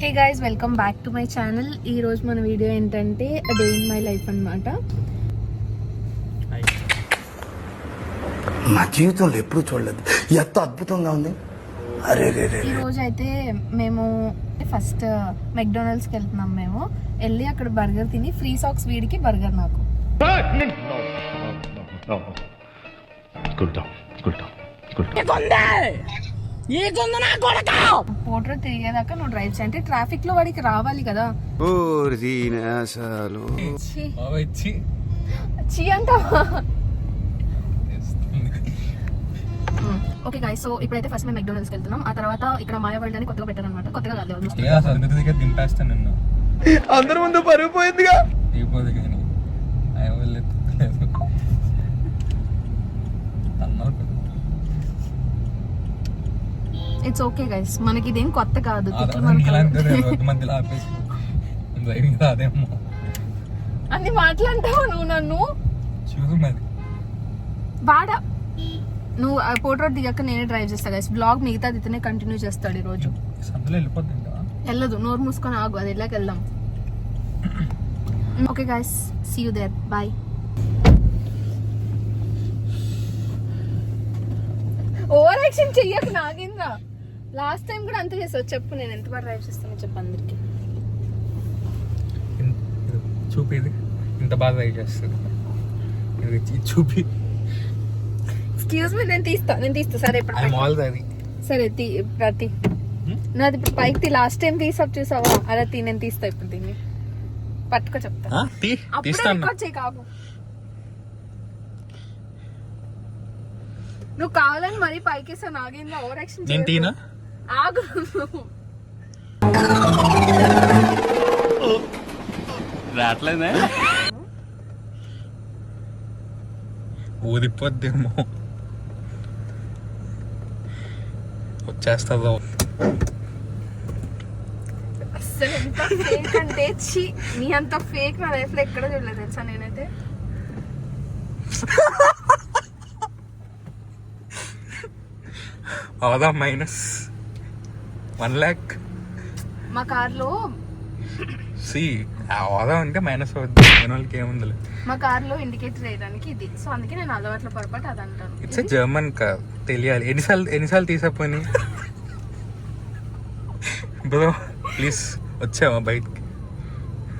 Hey guys, welcome back to my channel. ఈ రోజు మన వీడియో ఏంటంటే డే ఇన్ మై లైఫ్ అన్నమాట. నా జీవితంలో ఎప్పుడు చూడలేదు, ఎంత అద్భుతంగా ఉంది. అరే ఈ రోజు అయితే మేము ఫస్ట్ మెక్డొనాల్డ్స్కి వెళ్తున్నాం. మేము వెళ్ళి అక్కడ బర్గర్ తిని ఫ్రీ సాక్స్ వీడికి బర్గర్ నాకు. పోర్ట్రేట్ తిరిగేదాకా నువ్వు డ్రైవ్ చేయంటే ట్రాఫిక్ లో వాడికి రావాలి కదా. ఓకే గాయ్స్, సో ఇప్పుడైతే ఫస్ట్ మేము మెక్డొనాల్డ్స్కి వెళ్తున్నాం. ఆ తర్వాత ఇక్కడ మాయా వరల్డ్ అని కొత్తగా పెట్టారనమాట. కొత్తగా కాదు, అందరి ముందు పరుగు పోయిందిగా. ఇట్స్ ఓకే గైస్, మనకి ఇదేం కొత్త కాదు. అన్ని మాట్లాంటావు నువ్వు నన్ను. బాడా నువ్వు పోర్ట్రేట్ దిగాక నేనే డ్రైవ్ చేస్తా గైస్. బ్లాగ్ మిగతా ఇతనే కంటిన్యూ చేస్తాడు ఈ రోజు. వెళ్ళదు, నోరు మూసుకొని ఆగు, అది ఇలాగ వెళ్దాం. Okay guys, see you there, bye. Over action చెయ్యకు నాగేంద్ర. లాస్ట్ టైం కూడా అంత చేసావు. చెప్పు, నేను ఎంత బాగా డ్రైవ్ చేస్తానో చెప్పు అందరికి. చూపేది ఇంత బాగా డ్రైవ్ చేస్తుంది చూపి. ఎక్స్క్యూజ్ మీ, నేను తీస్తా. సరే ఇప్పుడు సరే ప్రతి నాది ఇప్పుడు పైకి లాస్ట్ టైం తీసావు చూసావా? అలా నేను తీస్తా ఇప్పుడు. దీన్ని పట్టుకో చెప్తా. కాకు, నువ్వు కావాలని మరీ పైకేసా నాగేంద్ర. ఓవర్ యాక్షన్ ఆగు. రావట్లేదే, ఊదిపోద్దేమో, వచ్చేస్తుందో. అసలు ఎంత ఫేక్ అంటే నీ అంత ఫేక్ నా లైఫ్ లో ఎక్కడ చూడలేదు తెలుసా నేనైతే. అవదా -1 lakh మా కార్లో. అవదా అంటే మైనస్ అవుద్ది, వాళ్ళకి ఏముంది. మా కార్లో ఇండికేటర్ వేయడానికి ఇది, సో అందుకే నేను అలవాట్ల పొరపాటు అది అంటాను. ఇట్స్ జర్మన్ కార్, తెలియాలి. ఎన్నిసార్లు తీసపోయి. బ్రో ప్లీజ్ వచ్చావా బయటికి?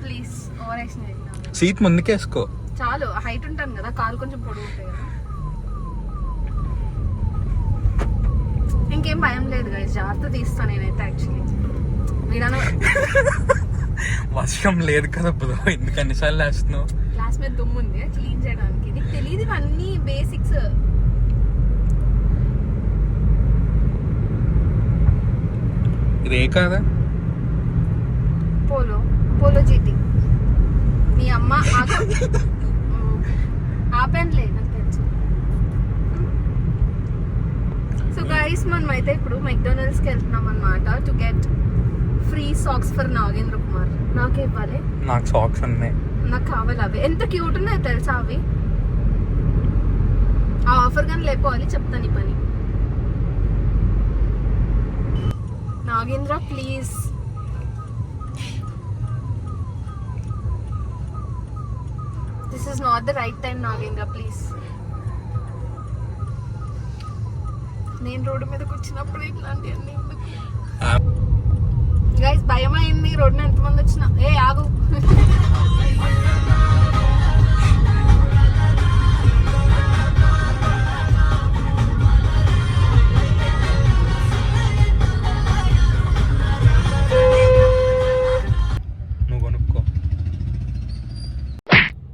ప్లీజ్ ఓవర్ యాక్షన్ చేయకు. సీట్ ముందుకేసుకో చాలు, హైట్ ఉంటాను కదా, కాలు కొంచెం పొడుగు ఉంటాయి కదా. ఇంకేం భయం లేదు గైస్, జాగ్రత్త తీస్తాను నేనైతే. యాక్చువల్లీ వీడను వర్షం లేదు కదా బ్రో, ఎందుకు అన్నిసార్లు వేస్తున్నావు? క్లాస్ మీద దుమ్ము ఉంది క్లీన్ చేయడానికి. నీకు తెలియదు ఇవన్నీ బేసిక్స్. ఇది ఏ కాదా? Polo GT. మీ అమ్మ ఆపానులే, నాకు తెలుసు. సో గైస్, మనం అయితే ఇప్పుడు మెక్డొనాల్డ్స్కి వెళ్తున్నాం అనమాట to get free socks for Nagendra Kumar. నాకే ఇవ్వాలి, నాకు సాక్స్ ఉన్నాయి, నాకు కావాలి. అవి ఎంత క్యూట్ ఉన్నాయో తెలుసా అవి. ఆ ఆఫర్ కానీ లేకపోవాలి, చెప్తాను ఈ పని. Nagendra please. This is not the right time Nagendra, please. నేను రోడ్డు మీదకి వచ్చినప్పుడు ఇట్లాంటివన్నీ గైస్ భయం అయింది. రోడ్డు మీద ఎంతమంది వచ్చినా ఆగు. నువ్వు కొనుక్కో.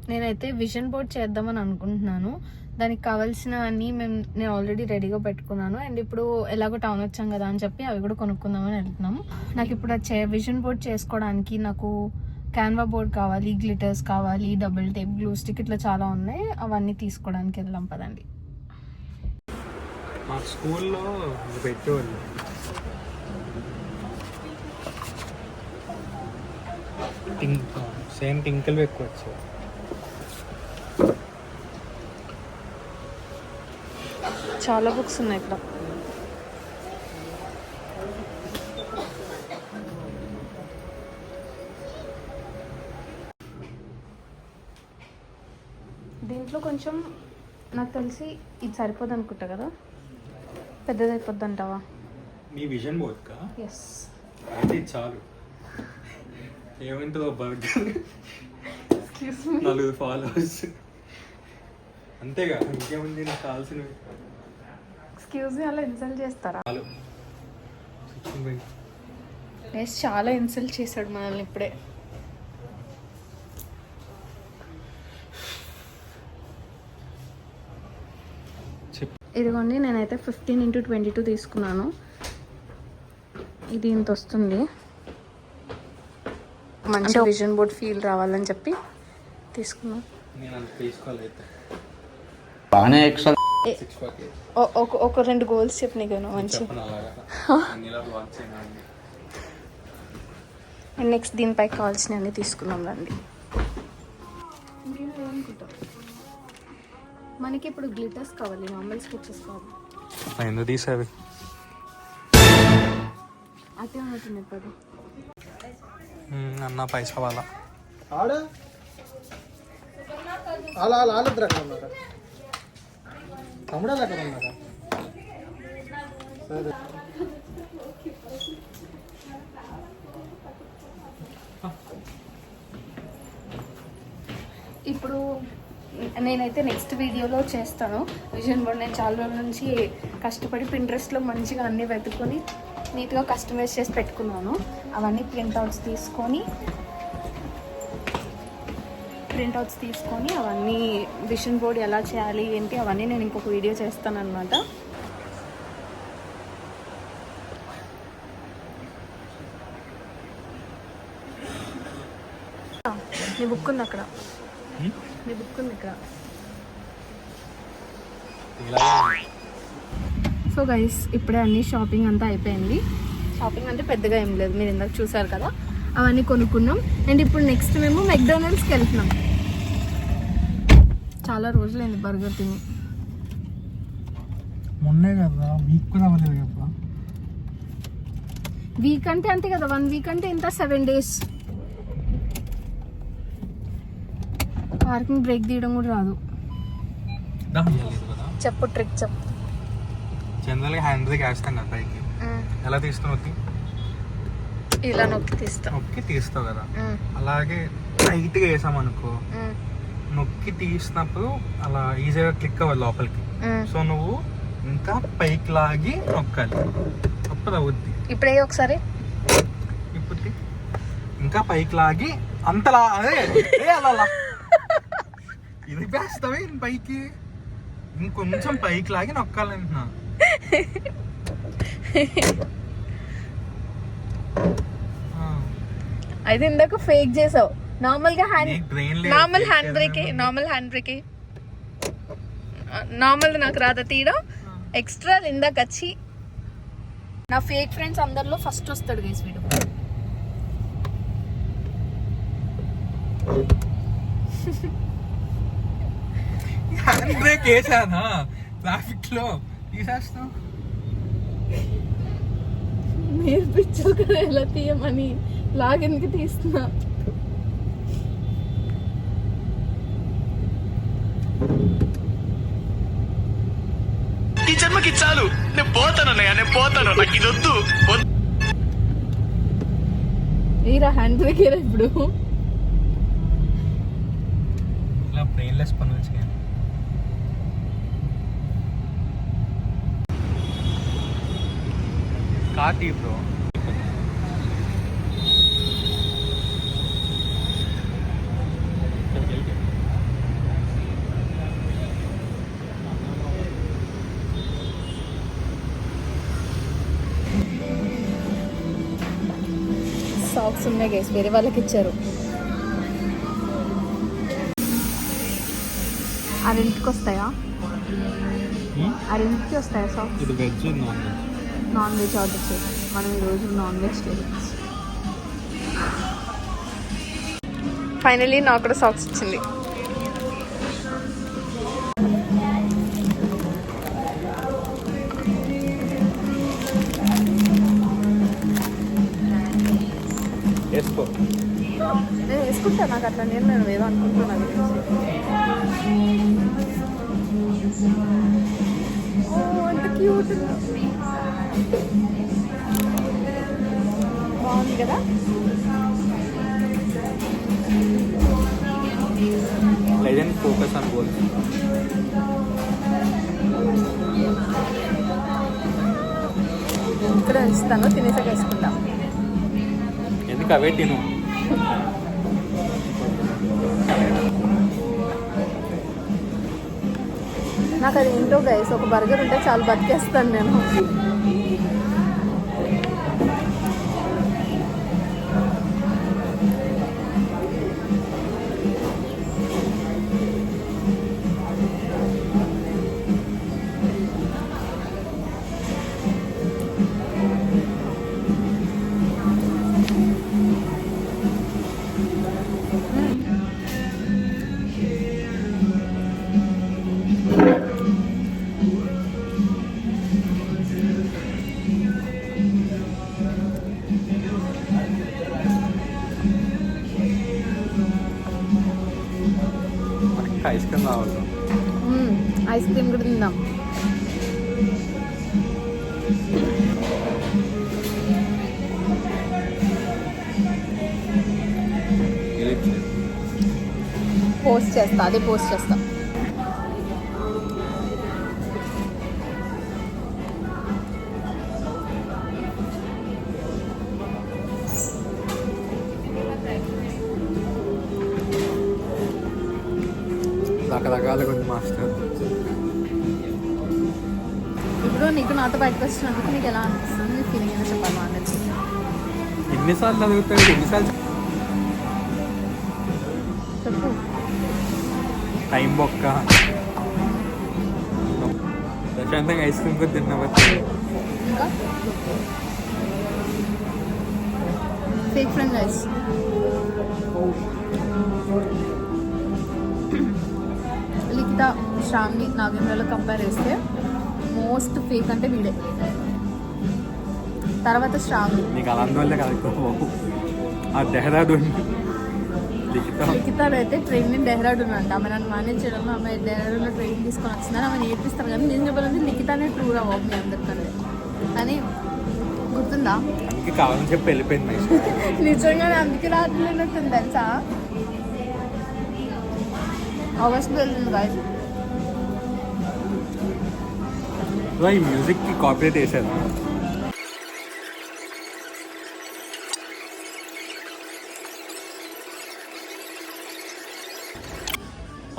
నేనైతే విజన్ బోర్డ్ చేద్దామని అనుకుంటున్నాను. దానికి కావాల్సినవన్నీ నేను ఆల్రెడీ రెడీగా పెట్టుకున్నాను. అండ్ ఇప్పుడు ఎలాగో టౌన్ వచ్చాం కదా అని చెప్పి అవి కూడా కొనుక్కుందామని వెళ్తున్నాము. నాకు ఇప్పుడు విజన్ బోర్డ్ చేసుకోవడానికి నాకు క్యాన్వా బోర్డ్ కావాలి, గ్లిటర్స్ కావాలి, డబుల్ టేప్, గ్లూ స్టిక్, ఇట్లా చాలా ఉన్నాయి. అవన్నీ తీసుకోవడానికి వెళ్దాం పదండి. మా స్కూల్లో పెట్టేవాళ్ళు సేమ్ టింకిల్ ఎక్కువ వచ్చాయి. చాలా బుక్స్ ఉన్నాయి ఇక్కడ. దీంట్లో కొంచెం నాకు తెలిసి ఇది సరిపోదు అనుకుంటా కదా, పెద్దది అయిపోద్ది అంటావా? మీ విజన్ బోర్డ్కా ఎస్. అయితే ఇది చాలు. ఏమంటుందో బర్గర్, 4 ఫాలోవర్స్ అంతేగా, ఇంకేముంది నాకు కావాల్సినవి. ఎక్స్క్యూజ్ మీ, అలా ఇన్సల్ట్ చేస్తారా? చాలు. ఎస్, చాలా ఇన్సల్ట్ చేశాడు మనల్ని ఇప్పుడే. ఇదిగోండి, నేనైతే 15x22 తీసుకున్నాను. ఇది ఇంత వస్తుంది. మంచి విజన్ బోర్డ్ ఫీల్ రావాలని చెప్పి తీసుకున్నాను. నేను అంత తీసుకోవాలైతే బాగానే ఎక్స్ట్రా ఒక 2 గోల్స్ చెప్పు నీకు మంచి. నెక్స్ట్ దీనిపై కావాల్సినవన్నీ తీసుకున్నాం రండి. మనకి ఇప్పుడు గ్లిటర్స్ కావాలి, నార్మల్ స్కెచెస్ కావాలి. ఎందుకు తీసావి? అదే అవుతుంది ఇప్పుడు. అన్న పైసా వాళ్ళ ఆడ అలా అలా ఆలిద్దరు అక్కడ ఉన్నారా? తమ్ముడాలు అక్కడ ఉన్నారా? సరే. ఇప్పుడు నేనైతే నెక్స్ట్ వీడియోలో చేస్తాను విజన్ బోర్డ్. నేను చాలా రోజుల నుంచి కష్టపడి Pinterestలో మంచిగా అన్నీ వెతుకొని నీట్గా కస్టమైజ్ చేసి పెట్టుకున్నాను. అవన్నీ ప్రింట్అవుట్స్ తీసుకొని అవన్నీ విజన్ బోర్డ్ ఎలా చేయాలి ఏంటి అవన్నీ నేను ఇంకొక వీడియో చేస్తాను అనమాట. నీ బుక్ ఉంది అక్కడ, నీ బుక్ ఉంది ఇక్కడ. సో గైస్, ఇప్పుడే అన్ని షాపింగ్ అంతా అయిపోయింది. షాపింగ్ అంటే పెద్దగా ఏం లేదు, మీరు ఇందాక చూసారు కదా, అవన్నీ కొనుక్కున్నాం. అండ్ ఇప్పుడు నెక్స్ట్ మేము మెక్డొనాల్డ్స్కి వెళ్తున్నాం. చాలా రోజులైంది బర్గర్ తిని. మొన్నే కదా, వీక్ కూడా అవ్వలేదు కదా. వీక్ అంటే అంతే కదా, 1 వీక్ అంటే ఇంత 7 days. పార్కింగ్ బ్రేక్ తీయడం కూడా రాదు. చెప్పు ట్రిక్ చెప్పు. జనరల్గా హ్యాండ్ బ్రేక్ వేస్తాం కదా పైకి, ఎలా తీస్తావు? ఇలా నొక్కి తీస్తావు కదా, అలాగే టైట్గా వేసామనుకో, నొక్కి తీసినప్పుడు అలా ఈజీగా క్లిక్ అవ్వాలి లోపలికి. సో నువ్వు ఇంకా పైకి లాగి నొక్కాలి, అప్పుడు అవుద్ది. ఇప్పుడే ఒకసారి ఇప్పుడు ఇంకా పైకి లాగి అంతలా అదే అలా ఇది వేస్తావే పైకి, ఇంకొంచెం పైకి లాగి నొక్కాలంటున్నా. అయితే ఇందాక ఫేక్ చేసావు. నార్మల్ నాకు రాదా తీయడం. ఎక్స్ట్రా ఇందాక వచ్చి నా ఫేక్ ఫ్రెండ్స్ అందరిలో ఫస్ట్ వస్తాడు గైస్ వీడు. హ్యాండ్ బ్రేక్ వేసానా ట్రాఫిక్ లో, తీసేస్తావు. నేర్పించావు కదా ఎలా తీయమని, లాగెందుకు తీస్తున్నా? ఈ జన్మకి చాలు, నేను పోతాను, నాకు ఇది వద్దు. ఏరా హ్యాండ్ బ్రేక్ ఏరా ఇప్పుడు. ఇలా బ్రెయిన్లెస్ పనులు చేయాలి. కాటి బ్రో, సాక్స్ ఉన్నాయి గైస్, వేరే వాళ్ళకి ఇచ్చారు. ఆ రెంట్కి వస్తాయా? ఆ రెంట్కి వస్తాయా సాక్స్? ఇది వెజ్ నాన్ వెజ్ ఆర్డర్ చేసి మనం ఈరోజు నాన్ వెజిటేరియన్స్. ఫైనలీ నాకు కూడా సాక్స్ వచ్చింది. వేసుకో. నేను వేసుకుంటా, నాకు అట్లా నేను ఏదో అనుకుంటున్నాను. అంత క్యూట్ బాగుంది కదా. Legend focus on goal. ఇక్కడ ఇస్తాను, తినేసాక వేసుకుంటాం. ఎందుకు అవే తిను. నాకు అది ఏంటో గైస్, ఒక బర్గర్ ఉంటే చాలా బతికేస్తాను నేను. మనకి ఐస్ క్రీమ్ కావాలి. ఐస్ క్రీమ్ కూడా తిందాం. పోస్ట్ చేస్తా, అదే పోస్ట్ చేస్తా. రకరకాలుగా ఉంది మాస్టర్. ఇప్పుడు నీకు నాతో బయటకు వచ్చినందుకు నీకు ఎలా అనిపిస్తుంది? నీ ఫీలింగ్ ఏదో చెప్పాలి మా అందరికి. ఎన్నిసార్లు అడుగుతాడు, ఎన్నిసార్లు చెప్పు. టైం బొక్క. ప్రశాంతంగా ఐస్ క్రీమ్ కూడా తిన్నావచ్చు. ఇంకా ఫేక్ ఫ్రెండ్ గైస్. లిఖిత, శ్రావణి, నాగేంద్రలో కంపేర్ చేస్తే మోస్ట్ ఫేక్ అంటే వీడే, తర్వాత శ్రావణి. నీకు అలా అందువల్లే కదా ఆ డెహ్రాడూన్ లిఖితాలో అయితే ట్రైనింగ్ డెహ్రాడూన్ అంట. ఆమె నన్ను మేనేజ్ చేయడంలో ఆమె డెహ్రాడూన్లో ట్రైనింగ్ తీసుకొని వచ్చిందని ఆమె నేర్పిస్తారు. కానీ నేను చెప్పాలంటే లిఖితానే ట్రూ రావు మీ అందరికంటే. కానీ గుర్తుందా, అందుకే కావాలని చెప్పి వెళ్ళిపోయింది. నిజంగానే అందుకే రాత్రినట్టుంది తెలుసా. ఆగస్ట్ వెళ్ళింది గాయస్. ఈ మ్యూజిక్కి కాపీరైట్ వేసారు.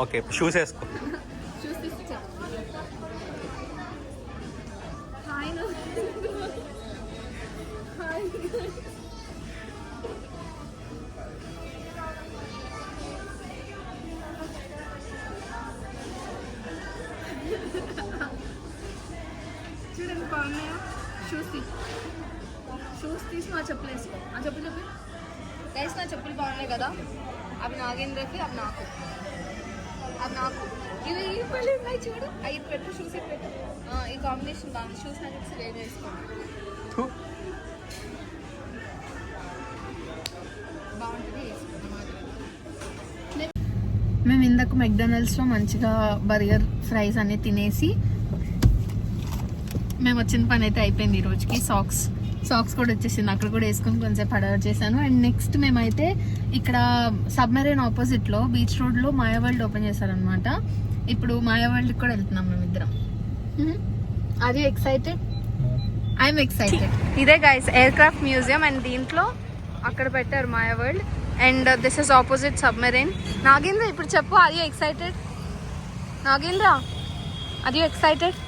ఓకే, షూస్ వేసుకో. చూడండి బాగున్నాయా షూస్ తీసి నా చెప్పులు వేసుకో. ఆ చెప్పులు చెప్పి గైస్, నా చెప్పులు బాగున్నాయి కదా. అవి నాగేంద్రకి, అవి నాకు, అది నాకు. ఇవి ఈ పళ్ళు ఉన్నాయి చూడు, అవి పెట్టు, షూస్ ఇవి పెట్టు. ఈ కాంబినేషన్ బాగుంది. షూస్ నాకు తెలిసి వేరే వేసుకోండి, బాగుంటుంది. మేము ఇందాక మెక్డొనాల్డ్స్లో మంచిగా బర్గర్, ఫ్రైస్ అన్నీ తినేసి మేము వచ్చిన పని అయితే అయిపోయింది ఈ రోజుకి. సాక్స్ కూడా వచ్చేసింది, అక్కడ కూడా వేసుకొని కొంచెం హడావిడి చేశాను. అండ్ నెక్స్ట్ మేమైతే ఇక్కడ సబ్మెరైన్ ఆపోజిట్లో బీచ్ రోడ్లో మాయా వరల్డ్ ఓపెన్ చేశారనమాట. ఇప్పుడు మాయా వరల్డ్కి కూడా వెళ్తున్నాం మేమిద్దరం. Are you excited? I am excited. ఇదే guys aircraft museum, and దీంట్లో అక్కడ పెట్టారు Maya world, and this is opposite submarine. Nagendra ఇప్పుడు చెప్పు, are you excited? Nagendra, are you excited?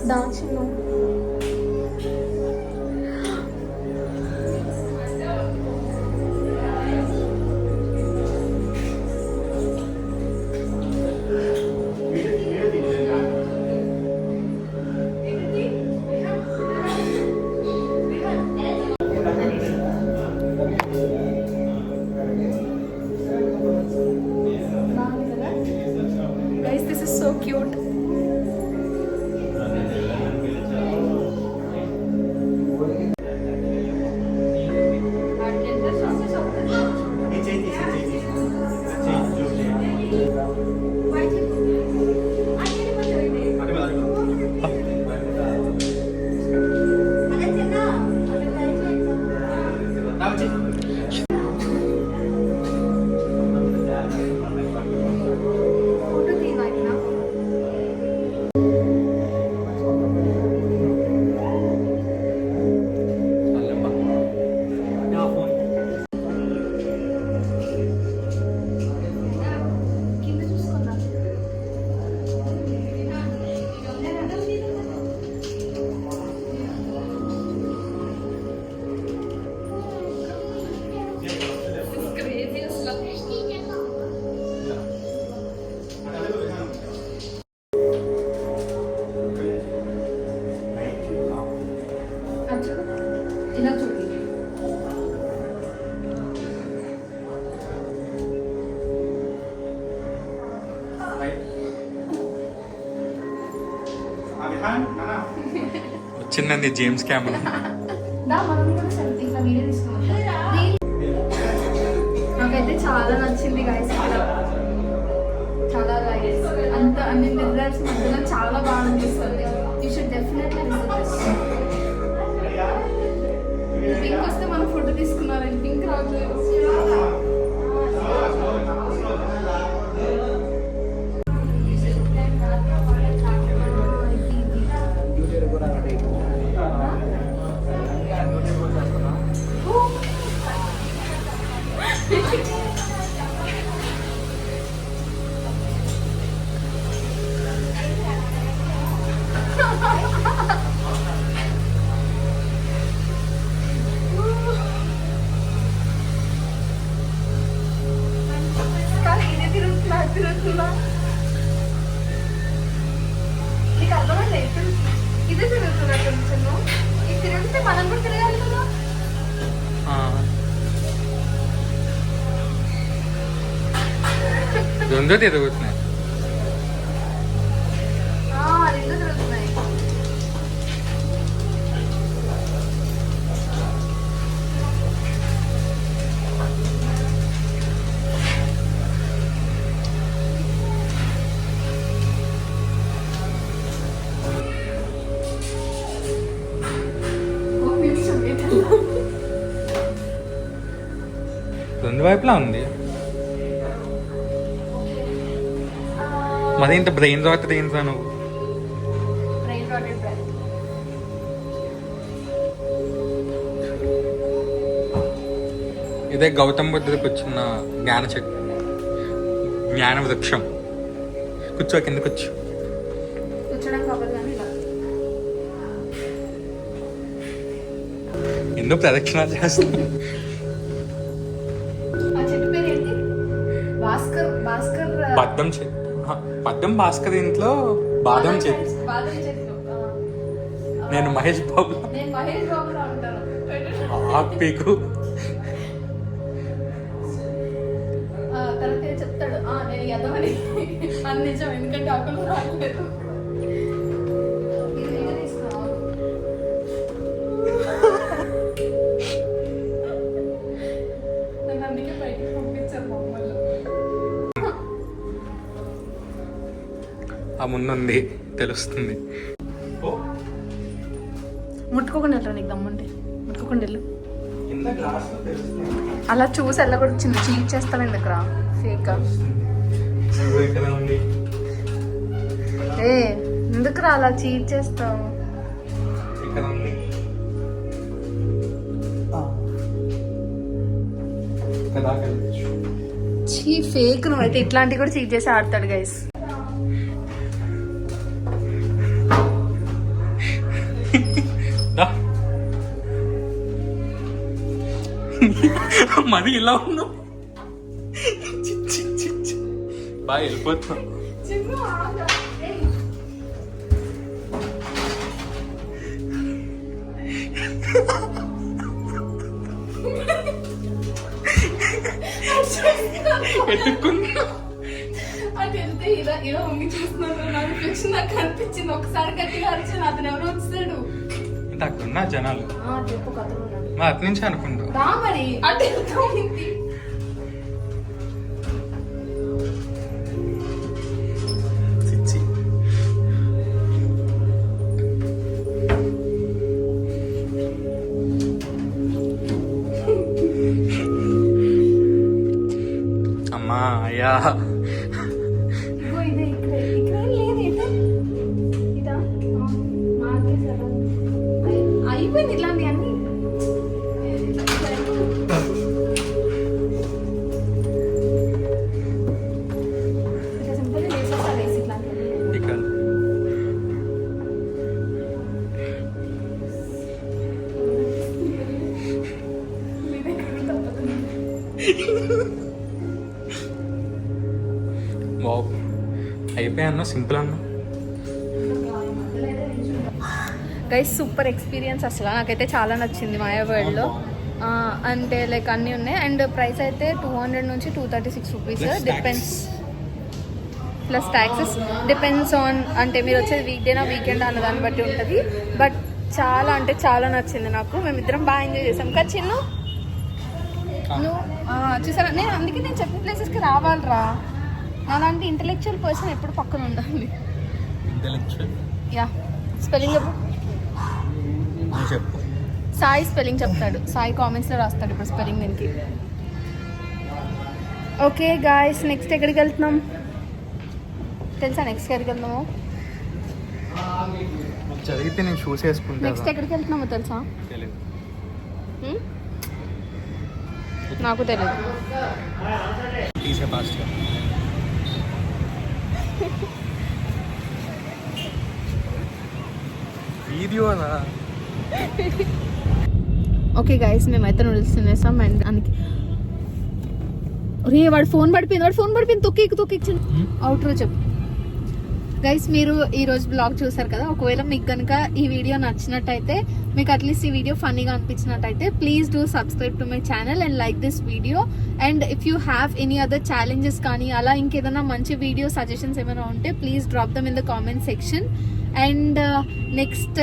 దాచిను వచ్చిందండి జేమ్స్ కెమెరా. నాకైతే చాలా నచ్చింది గైస్. చాలా లైట్స్ అంత అన్ని మిర్రర్స్ మధ్యలో చాలా బాగా అనిపిస్తుంది. You should definitely visit this. Pink వస్తే మనం ఫోటో తీసుకున్నారు, పింక్ రావట్లేదు. నీకు అర్థమైంది ఎప్పుడు ఇదే తిరుగుతున్నా కొంచెం. ఇది తిరిగితే మనం కూడా తిరగాలి కదా. రెండో తిరుగుతున్నాయి. రెండు తిరుగుతున్నాయి. రెండు వైపులా ఉంది. మరి ఇంత బ్రెయిన్ రాట్ ఏంట్రా నువ్వు? ఇదే గౌతమ్ బుద్ధుడికి వచ్చిన జ్ఞాన వృక్షం. కూర్చో, కింద కూర్చో. ఎందుకు ప్రదక్షిణ చేస్తాను? పద్మం భాస్కర్ ఇంట్లో బాదం చెట్టు. నేను మహేష్ బాబు పీకు. తర్వాత చెప్తాడు నేను ఎదవని. అది నిజం, ఎందుకంటే ఆకులు రాలేదు. నన్ను అందుకే బయటికి పంపించారు మమ్మల్ని. ఆ ముందుంది తెలుస్తుంది. ముట్టుకోకుండా వెళ్ళరా, నీకు దమ్ముంటే ముట్టుకోకుండా వెళ్ళు. అలా చూసి వెళ్ళకూడదు, చిన్న చీట్ చేస్తాను ఎందుకు రా ఫేక్. ఏ ఎందుకు రా అలా చీట్ చేస్తావు? చీ ఫేక్. నువ్వైతే ఇట్లాంటివి కూడా చీట్ చేసి ఆడతాడు గైస్. మరి ఇలా ఉన్నావు, బాగా వెళ్ళిపోతున్నావు. ఎత్తుకున్నా అటు వెళ్తే ఇలా ఇలా ఉండి చూస్తున్నాను. నాకు రిఫ్లెక్షన్ నాకు కనిపించింది. ఒకసారి గట్టిగా అరిచాను, అతను ఎవరు వచ్చాడు. అక్కడున్నా జనాలు. చెప్పు కథలు మరి అటు నుంచి అనుకుంటా. మరి అటు వెళ్తా ఉంది. అమ్మా అయ్యా అయిపోయింది ఇట్లాంటి అన్ని. ఇక్కడ వావ్, అయిపోయా అన్న, సింపుల్ అన్న. గైస్ సూపర్ ఎక్స్పీరియన్స్ అసలు. నాకైతే చాలా నచ్చింది మాయా వరల్డ్లో. అంటే లైక్ అన్నీ ఉన్నాయి. అండ్ ప్రైస్ అయితే 200 నుంచి 236 rupees depends. Plus taxes depends on, అంటే మీరు వచ్చేది వీక్డేనా వీకెండ్ అన్న దాన్ని బట్టి ఉంటుంది. బట్ చాలా అంటే చాలా నచ్చింది నాకు. మేమిద్దరం బాగా ఎంజాయ్ చేసాం కదా చిన్ను. నువ్వు చూసారా, నేను అందుకే నేను చెప్పిన ప్లేసెస్కి రావాలిరా. అలాంటి ఇంటెలెక్చువల్ పర్సన్ ఎప్పుడు పక్కన ఉండాలి. యా, స్పెల్లింగ్ చెప్పు. సాయి స్పెల్లింగ్ చెప్తాడు. సాయి కామెంట్స్లో రాస్తాడు ఇప్పుడు స్పెల్లింగ్ దీనికి. ఓకే గాయస్, నెక్స్ట్ ఎక్కడికి వెళ్తున్నాం తెలుసా? నెక్స్ట్ ఎక్కడికి వెళ్తున్నాము? చదివితే నేను షూస్ వేసుకుంటా. నెక్స్ట్ ఎక్కడికి వెళ్తున్నామో తెలుసా? నాకు తెలియదు. వీడియోనా? ఓకే గైస్, మేమైతే నూడిల్స్ తినేసాం. అండ్ అందుకే రే వాడు ఫోన్ పడిపోయింది. తొక్కి అవుట్రో చెప్పు గైస్. మీరు ఈరోజు బ్లాగ్ చూసారు కదా, ఒకవేళ మీకు కనుక ఈ వీడియో నచ్చినట్టయితే, మీకు అట్లీస్ట్ ఈ వీడియో ఫన్నీగా అనిపించినట్టయితే, please do subscribe to my channel and like this video. And if you have any other challenges కానీ అలా ఇంకేదైనా మంచి వీడియో సజెషన్స్ ఏమైనా ఉంటే please drop them in the comment section. And next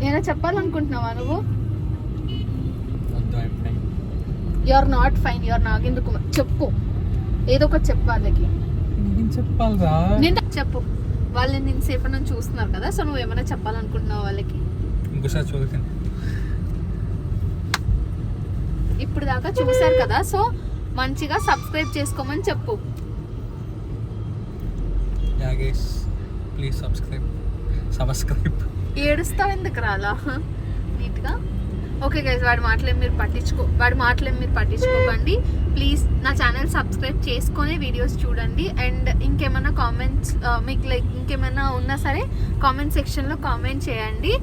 ఏమైనా చెప్పాలనుకుంటున్నావా నువ్వు? You are not fine, you are Nagendra Kumar. చెప్పు, ఏదో ఒకటి చెప్పు వాళ్ళకి. చెప్పాలిరా. నేను చెప్పు, వాళ్ళు నేను సేపటి నుంచి చూస్తున్నారు కదా, సో నువ్వు ఏమైనా చెప్పాలనుకుంటున్నావు వాళ్ళకి? ఇంకోసారి చూడకండి. ఇప్పుడు దాకా చూసారు కదా, సో మంచిగా సబ్స్క్రైబ్ చేసుకోమని చెప్పు. Please subscribe. ఏడుస్తావు ఎందుకు రాలా నీట్గా? ఓకే గైస్, వాడి మాటలేం మీరు పట్టించుకోకండి. ప్లీజ్ నా ఛానల్ సబ్స్క్రైబ్ చేసుకొని వీడియోస్ చూడండి. అండ్ ఇంకేమైనా కామెంట్స్ మీకు లైక్ ఇంకేమైనా ఉన్నా సరే కామెంట్ సెక్షన్లో కామెంట్ చేయండి.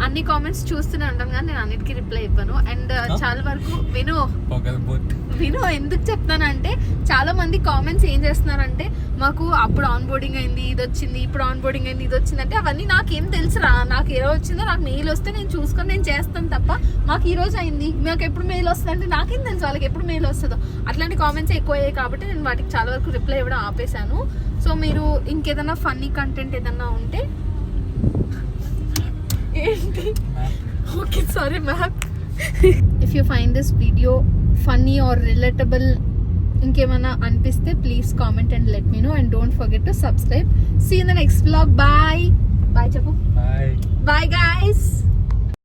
అన్ని కామెంట్స్ చూస్తూనే ఉంటాను కానీ నేను అన్నిటికీ రిప్లై ఇవ్వను. అండ్ చాలా వరకు విను ఎందుకు చెప్తానంటే, చాలా మంది కామెంట్స్ ఏం చేస్తున్నారంటే, మాకు అప్పుడు ఆన్ బోర్డింగ్ అయింది, ఇది వచ్చింది, ఇప్పుడు ఆన్ బోర్డింగ్ అయింది, ఇది వచ్చింది అంటే అవన్నీ నాకేం తెలుసురా. నాకు ఏ రోజు వచ్చిందో నాకు మెయిల్ వస్తే నేను చూసుకొని నేను చేస్తాను తప్ప, మాకు ఈ రోజు అయింది, మాకు ఎప్పుడు మెయిల్ వస్తుంది అంటే నాకేం తెలుసు వాళ్ళకి ఎప్పుడు మెయిల్ వస్తుందో. అట్లాంటి కామెంట్స్ ఎక్కువ అయ్యాయి కాబట్టి నేను వాటికి చాలా వరకు రిప్లై ఇవ్వడం ఆపేశాను. సో మీరు ఇంకేదైనా ఫన్నీ కంటెంట్ ఏదన్నా ఉంటే ఏంటి? Okay sorry ma'am. If you find this video funny or relatable ఇంకేమైనా అనిపిస్తే please comment and let me know. And don't forget to subscribe. See in the next vlog. Bye చెప్పు. Bye guys.